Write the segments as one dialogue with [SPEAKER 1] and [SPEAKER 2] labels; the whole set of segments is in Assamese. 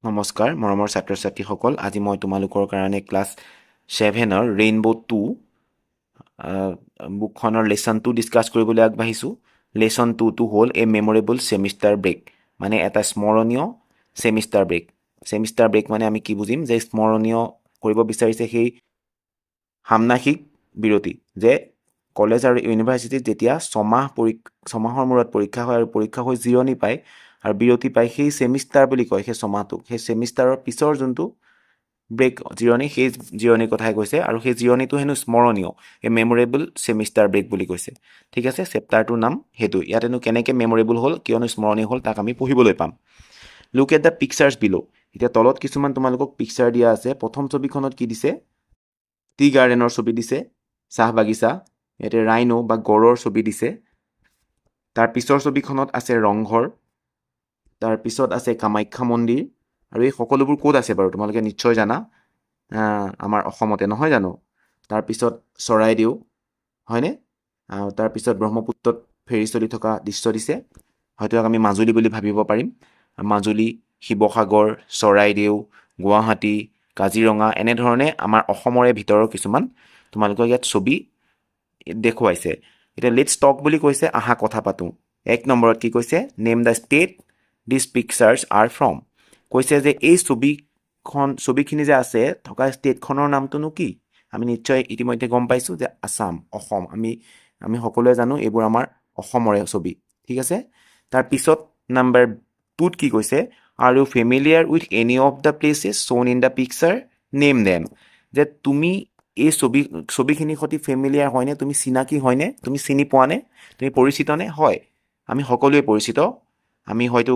[SPEAKER 1] নমস্কাৰ মৰমৰ ছাত্ৰ ছাত্ৰীসকল আজি মই তোমালোকৰ কাৰণে ক্লাছ 7ৰ ৰেইনবো 2 বুকখনৰ লেচন 2 ডিছকাছ কৰিবলৈ আগবাঢ়িছোঁ। লেচন 2টো হ'ল এ মেমৰেবল ছেমিষ্টাৰ ব্ৰেক, মানে এটা স্মৰণীয় ছেমিষ্টাৰ ব্ৰেক। ছেমিষ্টাৰ ব্ৰেক মানে আমি কি বুজিম যে স্মৰণীয় কৰিব বিচাৰিছে সেই সামনাসিক বিৰতি, যে কলেজ আৰু ইউনিভাৰ্চিটিত যেতিয়া ছমাহৰ মূৰত পৰীক্ষা হয় আৰু পৰীক্ষা হৈ জিৰণি পায় আৰু বিৰতি পায়, সেই ছেমিষ্টাৰ বুলি কয় সেই ছমাহটোক। সেই ছেমিষ্টাৰৰ পিছৰ যোনটো ব্ৰেক জিৰণি, সেই জিৰণিৰ কথাই কৈছে, আৰু সেই জিৰণিটো হেনো স্মৰণীয়, এই মেমৰেবল ছেমিষ্টাৰ ব্ৰেক বুলি কৈছে। ঠিক আছে, চেপ্টাৰটোৰ নাম সেইটো। ইয়াতেনো কেনেকৈ মেমৰেবল হ'ল, কিয়নো স্মৰণীয় হ'ল, তাক আমি পঢ়িবলৈ পাম। লুক এট দ্য পিকচাৰ্ছ বিলো। এতিয়া তলত কিছুমান তোমালোকক পিকচাৰ দিয়া আছে। প্ৰথম ছবিখনত কি দিছে? টি গাৰ্ডেনৰ ছবি দিছে, চাহ বাগিচা। ইয়াতে ৰাইনো বা গড়ৰ ছবি দিছে। তাৰ পিছৰ ছবিখনত আছে ৰংঘৰ, তাৰপিছত আছে কামাখ্যা মন্দিৰ, আৰু এই সকলোবোৰ ক'ত আছে বাৰু তোমালোকে নিশ্চয় জানা, আমাৰ অসমতে নহয় জানো। তাৰপিছত চৰাইদেউ, হয়নে? তাৰপিছত ব্ৰহ্মপুত্ৰত ফেৰী চলি থকা দৃশ্য দিছে, হয়তো আমি মাজুলী বুলি ভাবিব পাৰিম। মাজুলী, শিৱসাগৰ, চৰাইদেউ, গুৱাহাটী, কাজিৰঙা, এনেধৰণে আমাৰ অসমৰে ভিতৰৰ কিছুমান তোমালোকক ইয়াত ছবি দেখুৱাইছে। এতিয়া লেটছ টক বুলি কৈছে, আহা কথা পাতোঁ। 1 নম্বৰত কি কৈছে? Name the state this pictures R from. কৈছে যে এই ছবিখিনি যে আছে থকা ষ্টেটখনৰ নামটোনো কি? আমি নিশ্চয় ইতিমধ্যে গম পাইছোঁ যে আছাম, অসম। আমি সকলোৱে জানো এইবোৰ আমাৰ অসমৰে ছবি। ঠিক আছে, তাৰপিছত নাম্বাৰ 2ত কি কৈছে? Are you familiar with any of the places shown in the picture, name them. যে তুমি এই ছবিখিনিৰ সৈতে ফেমিলিয়াৰ হয়নে? তুমি চিনাকি হয়নে? তুমি চিনি পোৱানে? তুমি পৰিচিতনে? হয়, আমি সকলোৱে পৰিচিত। আমি হয়তো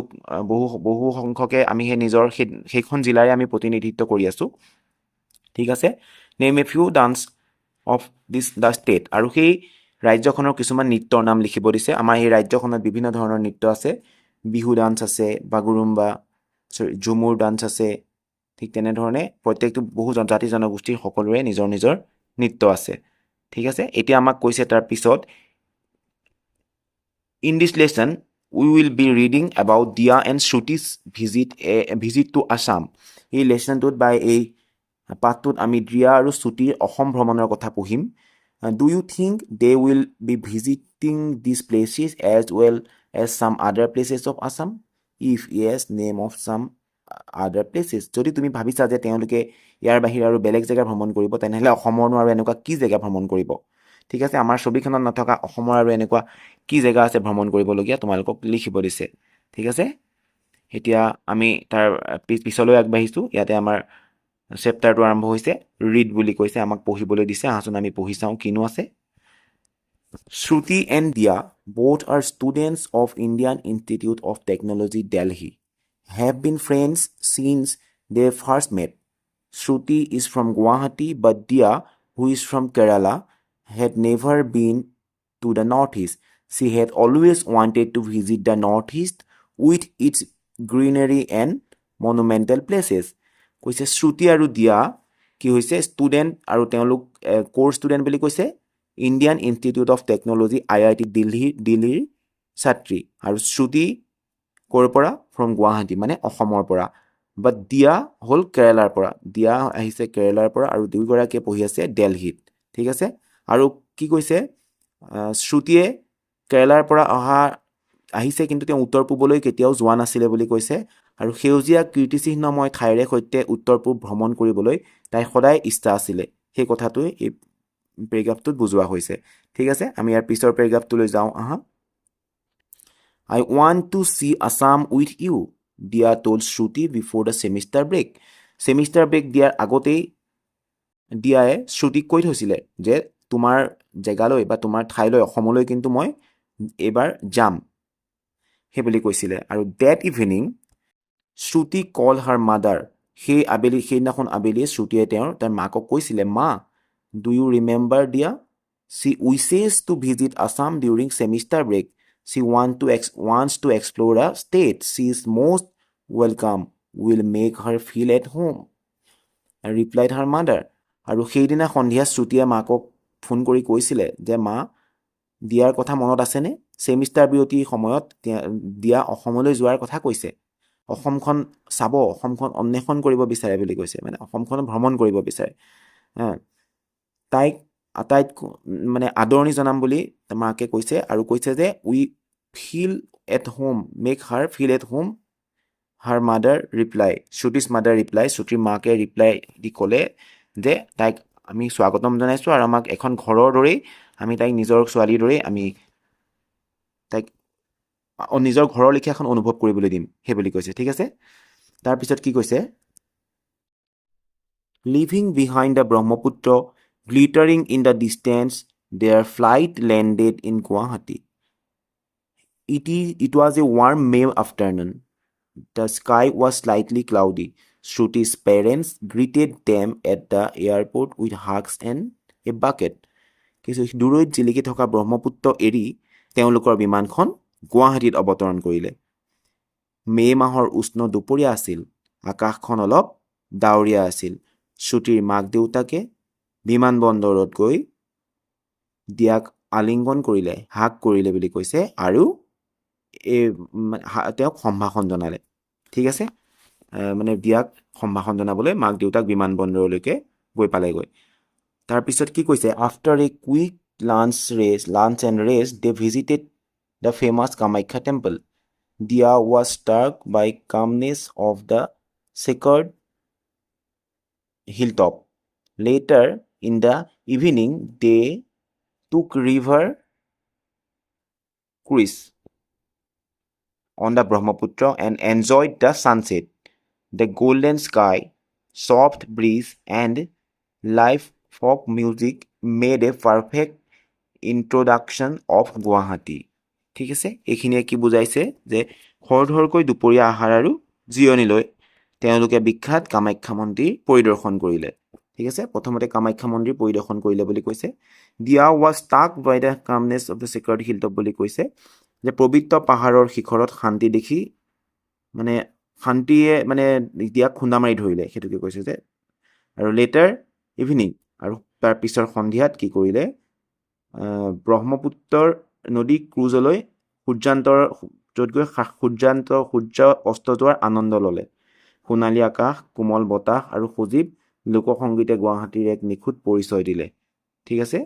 [SPEAKER 1] বহু সংখ্যকে আমি সেইখন জিলাৰে আমি প্ৰতিনিধিত্ব কৰি আছোঁ। ঠিক আছে, name a few dance of the state. আৰু সেই ৰাজ্যখনৰ কিছুমান নৃত্যৰ নাম লিখিব দিছে। আমাৰ এই ৰাজ্যখনত বিভিন্ন ধৰণৰ নৃত্য আছে। বিহু ডান্স আছে, বাগুৰুম্বা, ঝুমুৰ ডান্স আছে। ঠিক তেনেধৰণে প্ৰত্যেকটো বহু জাতি জনগোষ্ঠীৰ সকলোৰে নিজৰ নিজৰ নৃত্য আছে। ঠিক আছে, এতিয়া আমাক কৈছে তাৰপিছত, in this lesson we will be reading about দিয়া এণ্ড শ্ৰুতিছ ভিজিট টু আছাম। এই লেচনটোত বা এই পাঠটোত আমি দিয়া আৰু শ্ৰুতিৰ অসম ভ্ৰমণৰ কথা পঢ়িম। Do you think they will be visiting this places as well as some other places of Assam? If yes, name of some other places. যদি তুমি ভাবিছা যে তেওঁলোকে ইয়াৰ বাহিৰে আৰু বেলেগ জেগা ভ্ৰমণ কৰিব, তেনেহ'লে অসমৰনো আৰু এনেকুৱা কি জেগা ভ্ৰমণ কৰিব? ঠিক আছে, আমাৰ ছবিখনত নথকা অসমৰ আৰু এনেকুৱা কি জেগা আছে ভ্ৰমণ কৰিবলগীয়া, তোমালোকক লিখিব দিছে। ঠিক আছে, এতিয়া আমি তাৰ পিছলৈ আগবাঢ়িছোঁ। ইয়াতে আমাৰ চেপ্টাৰটো আৰম্ভ হৈছে। ৰিড বুলি কৈছে, আমাক পঢ়িবলৈ দিছে। আহাচোন আমি পঢ়ি চাওঁ কিনো আছে। শ্ৰুতি এণ্ড দিয়া both are students of Indian Institute of Technology, Delhi. Have been friends since they first met. Shruti is from Guwahati, but Dia, who is from Kerala, had never been to the Northeast. She had always wanted to visit the Northeast with its greenery and monumental places. কৈছে শ্ৰুতি আৰু দিয়া কি হৈছে? ষ্টুডেণ্ট, আৰু তেওঁলোক ক'ৰ ষ্টুডেণ্ট বুলি কৈছে? Indian institute of technology, IIT দিল্লীৰ ছাত্ৰী। আৰু শ্ৰুতি ক'ৰ পৰা? ফ্ৰম গুৱাহাটী, মানে অসমৰ পৰা। বাট দিয়া হ'ল কেৰেলাৰ পৰা। দিয়া আহিছে কেৰেলাৰ পৰা, আৰু দুয়োগৰাকীয়ে পঢ়ি আছে দেলহিত। ঠিক আছে, আৰু কি কৈছে? শ্ৰুতিয়ে কেৰেলাৰ পৰা আহিছে, কিন্তু তেওঁ উত্তৰ পূবলৈ কেতিয়াও যোৱা নাছিলে বুলি কৈছে। আৰু সেউজীয়া কীৰ্তিচিহ্নময় ঠাইৰে সৈতে উত্তৰ পূব ভ্ৰমণ কৰিবলৈ তাইৰ সদায় ইচ্ছা আছিলে। সেই কথাটোৱে এই পেৰেগ্ৰাফটোত বুজোৱা হৈছে। ঠিক আছে, আমি ইয়াৰ পিছৰ পেৰেগ্ৰাফটোলৈ যাওঁ আহা। I want to see Assam with you, Dia told Shruti before the semester break. Semester break দিয়াৰ আগতেই দিয়াই শ্ৰুতিক কৈ থৈছিলে যে তোমাৰ জেগালৈ বা তোমাৰ ঠাইলৈ, অসমলৈ কিন্তু মই এইবাৰ যাম, সেই বুলি কৈছিলে। আৰু ডেট ইভিনিং শ্ৰুতি কল হাৰ মাদাৰ। সেইদিনাখন আবেলিয়ে শ্ৰুতিয়ে তাৰ মাকক কৈছিলে, মা, ডু ইউ ৰিমেম্বাৰ দিয়া? She wishes to visit Assam during semester break. She wants to explore the state. She is most welcome. Will make her feel at home, replied her mother. আৰু সেইদিনা সন্ধিয়া শ্ৰুতিয়ে মাকক ফোন কৰি কৈছিলে যে, মা, দিয়াৰ কথা মনত আছেনে? ছেমিষ্টাৰ বিৰতিৰ সময়ত দিয়া অসমলৈ যোৱাৰ কথা কৈছে। অসমখন চাব, অসমখন অন্বেষণ কৰিব বিচাৰে বুলি কৈছে, মানে অসমখন ভ্ৰমণ কৰিব বিচাৰে। তাইক মানে আদৰণি জনাম বুলি মাকে কৈছে, আৰু কৈছে যে we feel at home, make her feel at home. Her mother reply, Shruti's mother reply, শ্ৰুতিৰ মাকে ৰিপ্লাই দি ক'লে যে তাইক আমি স্বাগতম জনাইছোঁ, আৰু আমাক এখন ঘৰৰ দৰেই, আমি তাইক নিজৰ ছোৱালীৰ দৰেই আমি তাইক নিজৰ ঘৰৰ লেখীয়া এখন অনুভৱ কৰিবলৈ দিম, সেই বুলি কৈছে। ঠিক আছে, তাৰপিছত কি কৈছে, living behind the Brahmaputra, glittering in the distance, their flight landed in Guwahati. It was a warm May afternoon. The sky was slightly cloudy. Shruti's parents greeted them at the airport with hugs and a bucket. কিছু দূৰৈত জিলিকি থকা ব্ৰহ্মপুত্ৰ এৰি তেওঁলোকৰ বিমানখন গুৱাহাটীত অৱতৰণ কৰিলে। মে' মাহৰ উষ্ণ দুপৰীয়া আছিল। আকাশখন অলপ ডাৱৰীয়া আছিল। শ্ৰুতিৰ মাক দেউতাকে বিমানবন্দৰত গৈ দিয়াক আলিংগন কৰিলে, হাক কৰিলে বুলি কৈছে, আৰু তেওঁক সম্ভাষণ জনালে। ঠিক আছে, মানে দিয়াক সম্ভাষণ জনাবলৈ মাক দেউতাক বিমানবন্দৰলৈকে গৈ পালেগৈ। তাৰপিছত কি কৈছে, after a quick lunch and rest they visited the famous Kamakhya temple. There was struck by calmness of the checkered hilltop. Later in the evening, they took river cruise on the Brahmaputra and enjoyed the sunset, the golden sky, soft breeze, and live folk music made a perfect introduction of Guwahati. ঠিক আছে, এইখিনিয়ে কি বুজাইছে যে খৰধৰকৈ দুপৰীয়া আহাৰ আৰু জিৰণি লৈ তেওঁলোকে বিখ্যাত কামাখ্যা মন্দিৰ পৰিদৰ্শন কৰিলে। ঠিক আছে, প্ৰথমতে কামাখ্যা মন্দিৰ পৰিদৰ্শন কৰিলে বুলি কৈছে। There was struck by the calmness of the checkered hilltop বুলি কৈছে, যে পবিত্ৰ পাহাৰৰ শিখৰত শান্তি দেখি মানে শান্তিয়ে মানে দিয়াক খুন্দা মাৰি ধৰিলে, সেইটোকে কৈছে যে। আৰু লেটাৰ ইভিনিং, আৰু তাৰ পিছৰ সন্ধিয়াত কি কৰিলে, ব্ৰহ্মপুত্ৰৰ নদী ক্ৰুজলৈ য'ত গৈ সূৰ্য অস্ত যোৱাৰ আনন্দ ল'লে। সোণালী আকাশ, কোমল বতাহ আৰু সজীৱ লোকসংগীতে গুৱাহাটীৰ এক নিখুঁত পৰিচয় দিলে। ঠিক আছে,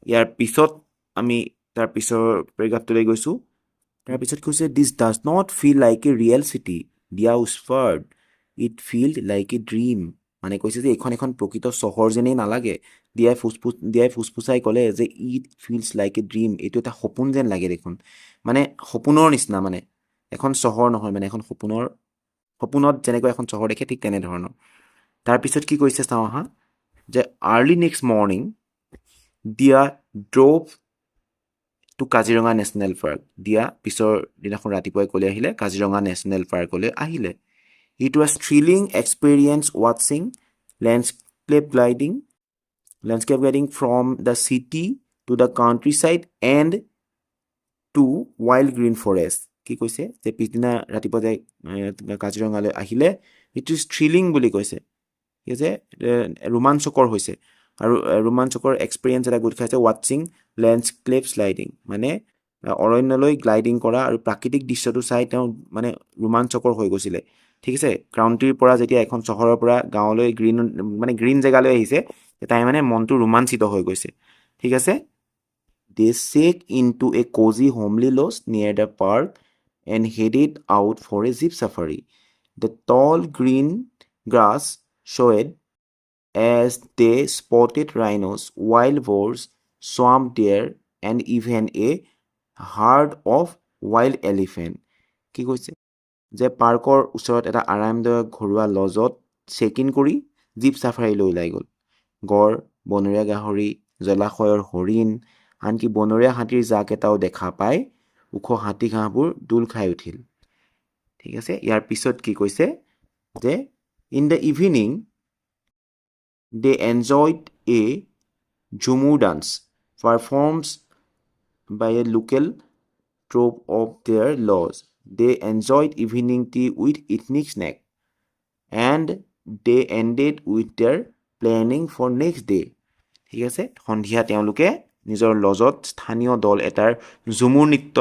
[SPEAKER 1] ইয়াৰ পিছত আমি তাৰ পিছৰ পেৰেগ্ৰাফটোলৈ গৈছোঁ। তাৰপিছত কৈছে, this does not feel like a real city, দিয়া উছফাৰ্ড, it feel like a dream. মানে কৈছে যে এইখন এখন প্ৰকৃত চহৰ যেনেই নালাগে। দিয়াই ফুচফুচাই ক'লে যে it feels like a dream, এইটো এটা সপোন যেন লাগে দেখোন, মানে সপোনৰ নিচিনা, মানে এখন চহৰ নহয়, মানে এখন সপোনত যেনেকৈ এখন চহৰ দেখে ঠিক তেনেধৰণৰ। তাৰপিছত কি কৈছে চাওঁ আহা, যে আৰ্লি নেক্সট মৰ্ণিং দিয়া ড্ৰ'ভ টু কাজিৰঙা নেশ্যনেল পাৰ্ক। দিয়া পিছৰ দিনাখন ৰাতিপুৱাই ক'লে আহিলে কাজিৰঙা নেশ্যনেল পাৰ্কলৈ আহিলে। ইট ৱাজ থ্ৰিলিং এক্সপিৰিয়েঞ্চ ৱাটছিং landscape gliding from the city to the countryside and to wild green forest. কি কৈছে, যে পিছদিনা ৰাতিপুৱা যে কাজিৰঙালৈ আহিলে, ইট ইজ থ্ৰিলিং বুলি কৈছে, ঠিক আছে, ৰোমাঞ্চকৰ হৈছে, আৰু ৰোমাঞ্চকৰ এক্সপিৰিয়েঞ্চ এটা গোট খাইছে। ৱাটছিং লেণ্ডস্কেপ গ্লাইডিং, মানে অৰণ্যলৈ গ্লাইডিং কৰা আৰু প্ৰাকৃতিক দৃশ্যটো চাই তেওঁ মানে ৰোমাঞ্চকৰ হৈ গৈছিলে। ঠিক আছে, কাউণ্ট্ৰিৰ পৰা যেতিয়া এখন চহৰৰ পৰা গাঁৱলৈ গ্ৰীণ জেগালৈ আহিছে, তাই মানে মনটো ৰোমাঞ্চিত হৈ গৈছে। ঠিক আছে, they checked into a cozy homely lodge near the park and headed out for a jeep safari. The tall green grass showed as they spotted rhinos, wild boars, swamp deer, and even a herd of wild elephant. কি কৈছে, যে পাৰ্কৰ ওচৰত এটা আৰামদায়ক ঘৰুৱা লজত চেক ইন কৰি জীপ চাফাৰীলৈ ওলাই গ'ল। গড়, বনৰীয়া গাহৰি, জলাশয়ৰ হৰিণ, আনকি বনৰীয়া হাতীৰ জাক এটাও দেখা পাই ওখ হাতী ঘাঁহবোৰ দোল খাই উঠিল। ঠিক আছে, ইয়াৰ পিছত কি কৈছে, যে in the evening they enjoyed a Jhumur dance performed by a local troupe of their lodge. They enjoyed evening tea with ethnic snack and they ended with their planning for next day. ঠিক আছে, সন্ধিয়া তেওঁলোকে নিজৰ লজত স্থানীয় দল এটাৰ ঝুমুৰ নৃত্য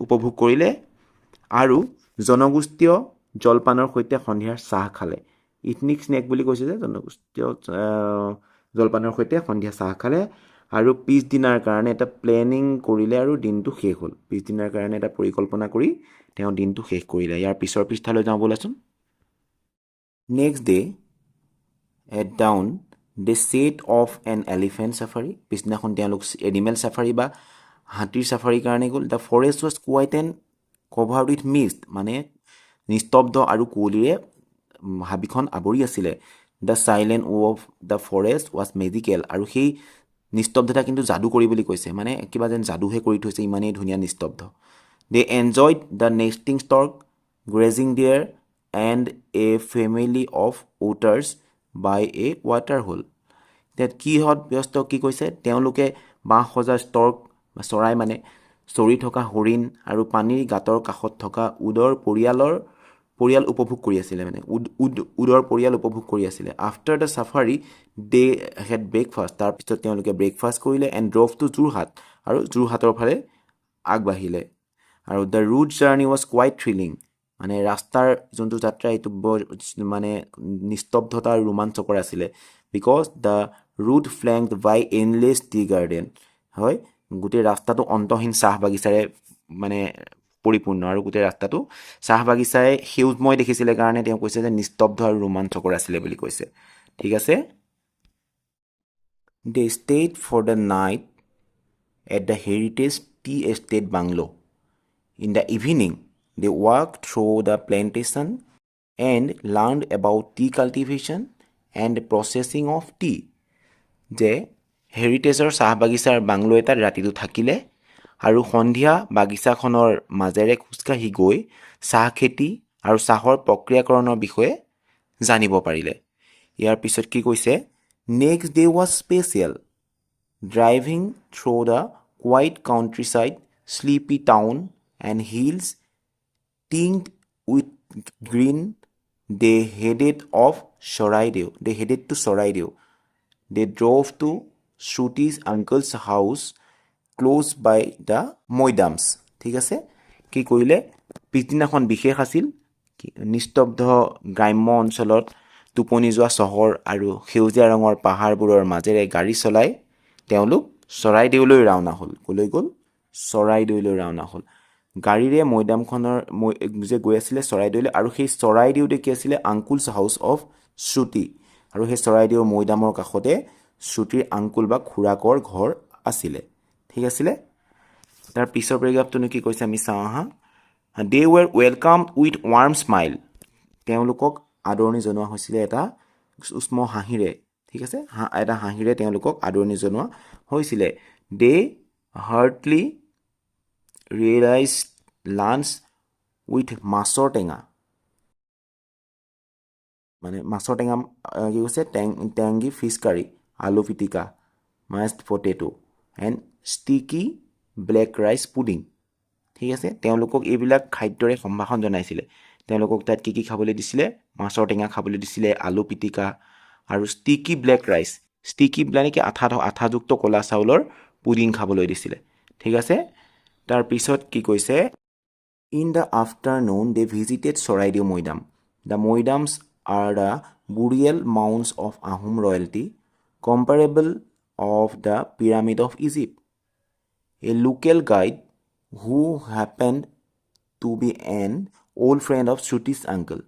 [SPEAKER 1] উপভোগ কৰিলে আৰু জনগোষ্ঠীয় জলপানৰ সৈতে সন্ধিয়াৰ চাহ খালে ইথনিক স্নেক বুলি কৈছে যে জনগোষ্ঠীয় জলপানৰ সৈতে সন্ধিয়া চাহ খালে আৰু পিছদিনাৰ কাৰণে এটা প্লেনিং কৰিলে আৰু দিনটো শেষ হ'ল পিছদিনাৰ কাৰণে এটা পৰিকল্পনা কৰি তেওঁ দিনটো শেষ কৰিলে ইয়াৰ পিছৰ পৃষ্ঠালৈ যাওঁ ব'লাচোন next day at dawn they set off an elephant safari পিছদিনাখন তেওঁলোক এনিমেল চাফাৰী বা হাতীৰ চাফাৰীৰ কাৰণে গ'ল the forest was quiet and covered with mist মানে নিস্তব্ধ আৰু কুঁৱলীৰে হাবিখন আৱৰি আছিলে the silent of the forest was magical আৰু সেই নিস্তব্ধতা কিন্তু যাদু কৰি বুলি কৈছে মানে কিবা যেন যাদুহে কৰি থৈছে ইমানেই ধুনীয়া নিস্তব্ধ they enjoyed the nesting stork grazing deer and a family of otters by a water hole এতিয়া কিহত ব্যস্ত কি কৈছে তেওঁলোকে বাঁহ সজা ষ্টৰ্ক বা চৰাই মানে চৰি থকা হৰিণ আৰু পানীৰ গাঁতৰ কাষত থকা পৰিয়াল উপভোগ কৰি আছিলে মানে উদৰ পৰিয়াল উপভোগ কৰি আছিলে after the safari they had breakfast তাৰপিছত তেওঁলোকে ব্ৰেকফাষ্ট কৰিলে এণ্ড ড্ৰভ টু যোৰহাট আৰু যোৰহাটৰ ফালে আগবাঢ়িলে আৰু the route journey was quite thrilling মানে ৰাস্তাৰ যোনটো যাত্ৰা এইটো বৰ মানে নিস্তব্ধতা আৰু ৰোমাঞ্চকৰ আছিলে because the route flanked by endless tea garden হয় গোটেই ৰাস্তাটো অন্তহীন চাহ বাগিচাৰে মানে পৰিপূৰ্ণ আৰু গোটেই ৰাস্তাটো চাহ বাগিচাৰে সেউজময় দেখিছিলে কাৰণে তেওঁ কৈছে যে নিস্তব্ধ আৰু ৰোমাঞ্চকৰ আছিলে বুলি কৈছে ঠিক আছে they stayed for the night at the heritage tea estate bungalow in the evening they walk through the plantation and learn about tea cultivation and processing of tea যে হেৰিটেজৰ চাহ বাগিচাৰ বাংলো এটাত ৰাতিটো থাকিলে আৰু সন্ধিয়া বাগিচাখনৰ মাজেৰে খোজকাঢ়ি গৈ চাহ খেতি আৰু চাহৰ প্ৰক্ৰিয়াকৰণৰ বিষয়ে জানিব পাৰিলে ইয়াৰ পিছত কি কৈছে next day was special driving through the quiet countryside sleepy town and hills tinged with green they headed to Charaideo They drove to Shruti's uncle's house close by the Moidams. ঠিক আছে কি কৰিলে পিছদিনাখন বিশেষ আছিল নিস্তব্ধ গ্ৰাম্য অঞ্চলত টোপনি যোৱা চহৰ আৰু সেউজীয়া ৰঙৰ পাহাৰবোৰৰ মাজেৰে গাড়ী চলাই তেওঁলোক চৰাইদেউলৈ ৰাওনা হ'ল ক'লৈ গ'ল চৰাইদেউলৈ ৰাওনা হ'ল গাড়ীৰে মৈদামখনৰ যে গৈ আছিলে চৰাইদেউলৈ আৰু সেই চৰাইদেউতে কি আছিলে আংকুলছ হাউচ অফ শ্ৰুতি আৰু সেই চৰাইদেউৰ মৈদামৰ কাষতে শ্ৰুতিৰ আংকুল বা খুৰাকৰ ঘৰ আছিলে ঠিক আছিলে তাৰ পিছৰ পেৰেগ্ৰাফটোনো কি কৈছে আমি চাওঁ আহা দে ৱেৰ ৱেলকাম উইথ ৱাৰ্ম স্মাইল তেওঁলোকক আদৰণি জনোৱা হৈছিলে এটা উষ্ম হাঁহিৰে ঠিক আছে এটা হাঁহিৰে তেওঁলোকক আদৰণি জনোৱা হৈছিলে দে হাৰ্টলি ৰিয়েলাইজ লাঞ্চ উইথ মাছৰ টেঙা মানে মাছৰ টেঙা কি কৈছে টেংগি fish curry aloo pitika mashed potato and sticky black rice pudding ঠিক আছে তেওঁলোকক এইবিলাক খাদ্যৰে সম্ভাষণ জনাইছিলে তেওঁলোকক তাত কি খাবলৈ দিছিলে মাছৰ টেঙা খাবলৈ দিছিলে আলু পিটিকা আৰু ষ্টিকি ব্লেক ৰাইচ ষ্টিকি মানে কি আঠাযুক্ত ক'লা চাউলৰ পুডিং খাবলৈ দিছিলে ঠিক আছে তাৰপিছত কি কৈছে in the afternoon they visited Charaideo Maidam the Maidams are the burial mounds of Ahom royalty, comparable of the Pyramid of Egypt. A local guide who happened to be an old friend of Shruti's uncle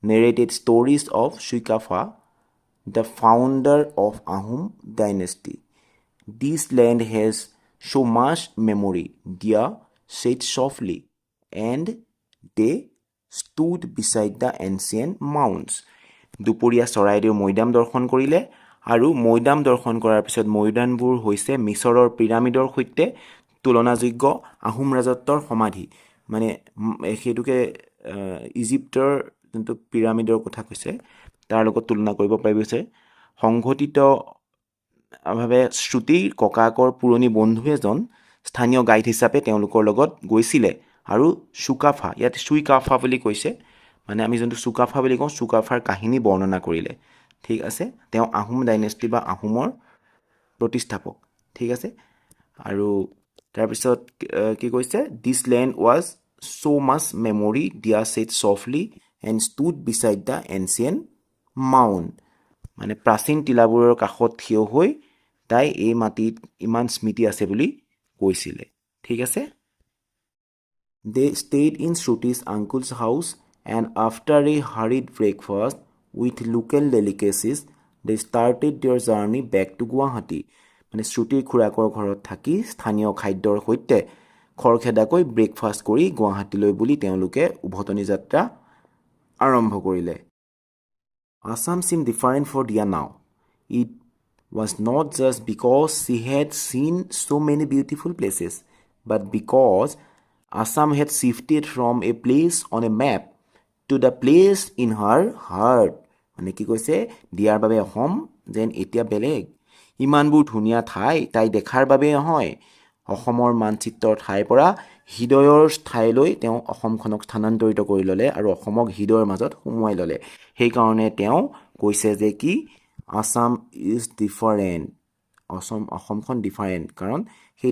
[SPEAKER 1] narrated stories of Suikafa, the founder of Ahom dynasty. This land has so much memory, Dia said softly, and they stood beside the ancient mounds. দুপৰীয়া চৰাইদেউ মৈদাম দৰ্শন কৰিলে আৰু মৈদাম দৰ্শন কৰাৰ পিছত মৈদামবোৰ হৈছে মিছৰৰ পিৰামিডৰ সৈতে তুলনাযোগ্য আহোম ৰাজত্বৰ সমাধি মানে সেইটোকে ইজিপ্তৰ যোনটো পিৰামিডৰ কথা কৈছে তাৰ লগত তুলনা কৰিব পাৰিছে সংঘটিতভাৱে শ্ৰুতিৰ ককাকৰ পুৰণি বন্ধু এজন স্থানীয় গাইড হিচাপে তেওঁলোকৰ লগত গৈছিলে আৰু চুইকাফা বুলি কৈছে মানে আমি যোনটো চুকাফা বুলি কওঁ চুকাফাৰ কাহিনী বৰ্ণনা কৰিলে ঠিক আছে তেওঁ আহোম ডাইনেষ্টি বা আহোমৰ প্ৰতিষ্ঠাপক ঠিক আছে আৰু তাৰপিছত কি কৈছে this land was so much memory, Dia said softly, and stood beside the ancient mound. মানে প্ৰাচীন টিলাবোৰৰ কাষত থিয় হৈ তাই এই মাটিত ইমান স্মৃতি আছে বুলি কৈছিলে ঠিক আছে They stayed in Shruti's uncle's house and after a hurried breakfast with local delicacies they started their journey back to Guwahati মানে শ্ৰুতিৰ খুৰাকৰ ঘৰত থাকি স্থানীয় খাদ্যৰ সৈতে খৰখেদাকৈ ব্ৰেকফাষ্ট কৰি গুৱাহাটীলৈ বুলি তেওঁলোকে উভতনি যাত্ৰা আৰম্ভ কৰিলে Assam seemed different for Dia now. It was not just because she had seen so many beautiful places, but because Assam had shifted from a place on a map to the place in her heart. মানে কি কৈছে দিয়াৰ বাবে অসম যেন এতিয়া বেলেগ ইমানবোৰ ধুনীয়া ঠাই তাই দেখাৰ বাবে নহয় অসমৰ মানচিত্ৰৰ ঠাইৰ পৰা হৃদয়ৰ ঠাইলৈ তেওঁ অসমখনক স্থানান্তৰিত কৰি ল'লে আৰু অসমক হৃদয়ৰ মাজত সোমোৱাই ল'লে সেইকাৰণে তেওঁ কৈছে যে কি আসাম ইজ ডিফাৰেণ্ট অসমখন ডিফাৰেণ্ট কাৰণ সেই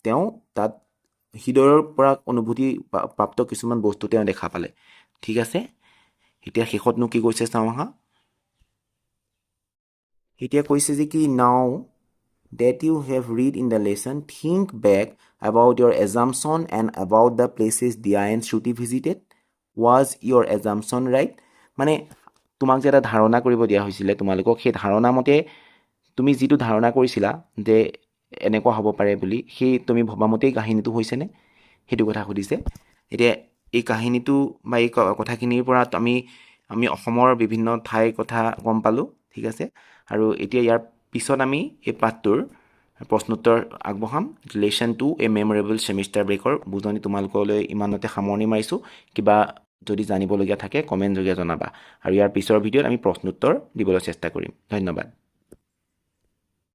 [SPEAKER 1] তেওঁ তাত হৃদয়ৰ পৰা অনুভূতি প্ৰাপ্ত কিছুমান বস্তু তেওঁ দেখা পালে ঠিক আছে এতিয়া শেষতনো কি কৈছে চাওঁ আহা এতিয়া কৈছে যে কি নাও that you have read in the lesson, think back about your assumption and about the places Dia and Shruti visited. Was your assumption right? মানে তোমাক যে এটা ধাৰণা কৰিব দিয়া হৈছিলে তোমালোকক সেই ধাৰণা মতে তুমি যিটো ধাৰণা কৰিছিলা যে এনেকুৱা হ'ব পাৰে বুলি সেই তুমি ভবামতেই কাহিনীটো হৈছেনে সেইটো কথা সুধিছে এতিয়া এই কাহিনীটো বা এই কথাখিনিৰ পৰা আমি অসমৰ বিভিন্ন ঠাইৰ কথা গম পালোঁ ঠিক আছে আৰু এতিয়া ইয়াৰ পিছত আমি এই পাঠটোৰ প্ৰশ্নোত্তৰ আগবঢ়াম লেচন 2 এ মেমৰেবল ছেমিষ্টাৰ ব্ৰেকৰ বুজনি তোমালোকলৈ ইমানতে সামৰণি মাৰিছোঁ কিবা যদি জানিবলগীয়া থাকে কমেণ্ট যোগে জনাবা আৰু ইয়াৰ পিছৰ ভিডিঅ'ত আমি প্ৰশ্নোত্তৰ দিবলৈ চেষ্টা কৰিম ধন্যবাদ